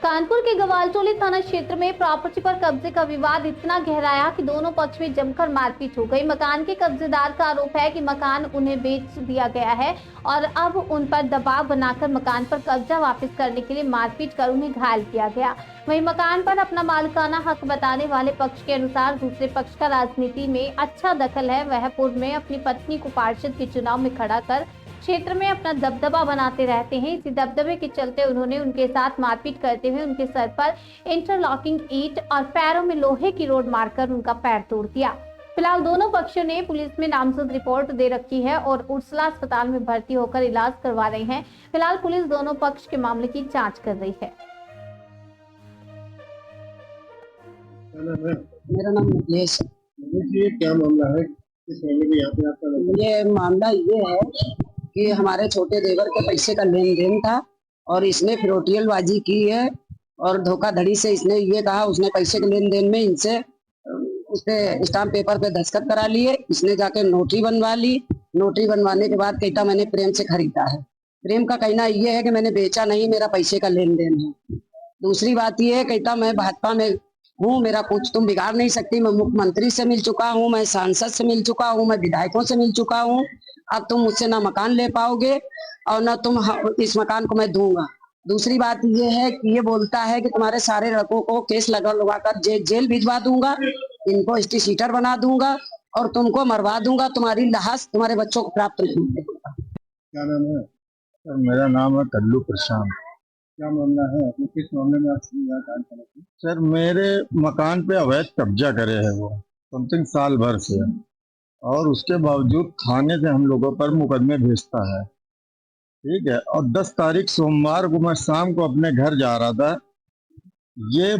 कानपुर के गवालटोली थाना क्षेत्र में प्रॉपर्टी पर कब्जे का विवाद इतना गहराया कि दोनों पक्ष में जमकर मारपीट हो गई। मकान के कब्जेदार का आरोप है कि मकान उन्हें बेच दिया गया है और अब उन पर दबाव बनाकर मकान पर कब्जा वापस करने के लिए मारपीट कर उन्हें घायल किया गया। वहीं मकान पर अपना मालिकाना हक बताने वाले पक्ष के अनुसार दूसरे पक्ष का राजनीति में अच्छा दखल है। वह पूर्व में अपनी पत्नी को पार्षद के चुनाव में खड़ा कर क्षेत्र में अपना दबदबा बनाते रहते हैं। इसी दबदबे के चलते उन्होंने उनके साथ मारपीट करते हुए उनके सर पर इंटरलॉकिंग ईंट और पैरों में लोहे की रोड मारकर उनका पैर तोड़ दिया। फिलहाल दोनों पक्षों ने पुलिस में नामजद रिपोर्ट दे रखी है और उर्सला अस्पताल में भर्ती होकर इलाज करवा रहे हैं। फिलहाल पुलिस दोनों पक्ष के मामले की जाँच कर रही है। मेरा नाम मुकेश है। ये क्या मामला है? किस मामले में यहाँ पे आपका? ये मामला ये है कि हमारे छोटे देवर के पैसे का लेन देन था और इसने फिरौतियलबाजी की है और धोखाधड़ी से इसने ये कहा उसने पैसे के लेन देन में इनसे उसने स्टाम्प पेपर पे दस्तखत करा लिए। इसने जाके नोटरी बनवा ली। नोटरी बनवाने के बाद कहता मैंने प्रेम से खरीदा है। प्रेम का कहना ये है कि मैंने बेचा नहीं, मेरा पैसे का लेन देन है। दूसरी बात ये है कहता मैं भाजपा में हूँ, मेरा कुछ तुम बिगाड़ नहीं सकती। मैं मुख्यमंत्री से मिल चुका हूँ, मैं सांसद से मिल चुका हूँ, मैं विधायकों से मिल चुका हूँ। अब तुम मुझसे ना मकान ले पाओगे और ना तुम इस मकान को मैं दूंगा। दूसरी बात ये है कि ये बोलता है कि तुम्हारे सारे लड़कों को केस लगा कर जेल भिजवा दूंगा, इनको स्टी सीटर बना दूंगा और तुमको मरवा दूंगा, तुम्हारी लाश तुम्हारे बच्चों को प्राप्त नहीं होगा। क्या नाम है? सर मेरा नाम है कल्लू प्रशांत। क्या मामला है? आपने किस मामले में आप यहाँ जान पाना? सर मेरे मकान पे अवैध कब्जा करे है वो समथिंग साल भर से, और उसके बावजूद थाने से हम लोगों पर मुकदमे भेजता है। ठीक है, और 10 तारीख सोमवार को मैं शाम को अपने घर जा रहा था। ये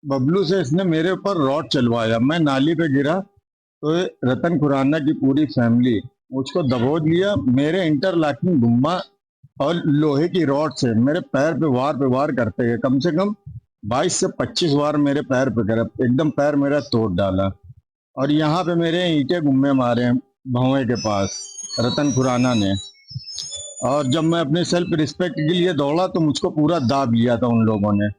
बबलू से इसने मेरे ऊपर रॉड चलवाया। मैं नाली पे गिरा तो रतन खुराना की पूरी फैमिली मुझको दबोच लिया। मेरे इंटरलॉकिंग गुम्मा और लोहे की रॉड से मेरे पैर पे वार करते गए। कम से कम 22 से 25 बार मेरे पैर पे करे, एकदम पैर मेरा तोड़ डाला। और यहाँ पे मेरे ईंटे गुम्मे मारे हैं भौवे के पास रतन खुराना ने। और जब मैं अपने सेल्फ रिस्पेक्ट के लिए दौड़ा तो मुझको पूरा दाब लिया था उन लोगों ने।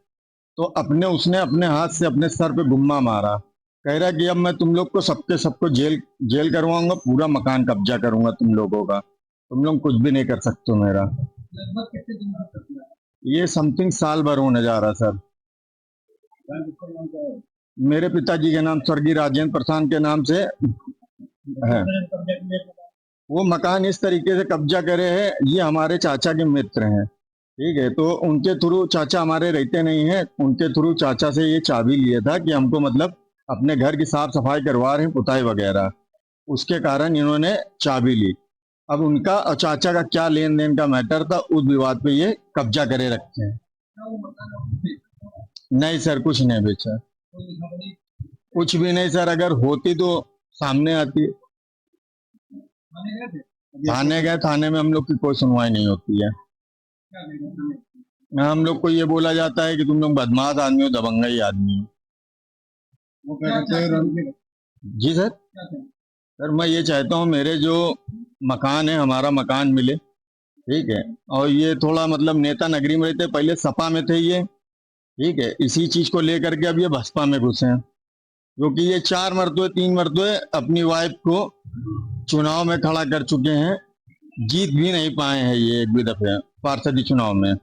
तो उसने अपने हाथ से अपने सर पे गुम्मा मारा। कह रहा कि अब मैं तुम लोग को सबको जेल करवाऊंगा, पूरा मकान कब्जा करूंगा तुम लोगों का, तुम लोग कुछ भी नहीं कर सकते मेरा। ये समथिंग साल भर होने जा रहा सर। मेरे पिताजी के नाम स्वर्गीय राजेंद्र प्रसाद के नाम से है। वो मकान इस तरीके से कब्जा करे है, ये हमारे चाचा के मित्र हैं। ठीक है, तो उनके थ्रू, चाचा हमारे रहते नहीं है, उनके थ्रू चाचा से ये चाबी लिया था कि हमको मतलब अपने घर की साफ सफाई करवा रहे हैं, पुताई वगैरह, उसके कारण इन्होंने चाबी ली। अब उनका और चाचा का क्या लेन देन का मैटर था, उस विवाद पे ये कब्जा करे रखे हैं। नहीं सर, कुछ नहीं बेचा, कुछ भी नहीं सर। अगर होती तो सामने आती। थाने गए, थाने में हम लोग की कोई सुनवाई नहीं होती है। हम लोग को ये बोला जाता है कि तुम लोग बदमाश आदमी हो, दबंगई आदमी हो। जी सर। सर मैं ये चाहता हूँ मेरे जो मकान है, हमारा मकान मिले। ठीक है, और ये थोड़ा मतलब नेता नगरी में रहते, पहले सपा में थे ये। ठीक है, इसी चीज को लेकर के अब ये बसपा में घुसे हैं, क्योंकि ये 3 मरतबे अपनी वाइफ को चुनाव में खड़ा कर चुके हैं, जीत भी नहीं पाए हैं ये एक भी दफे पार्षदी चुनाव में।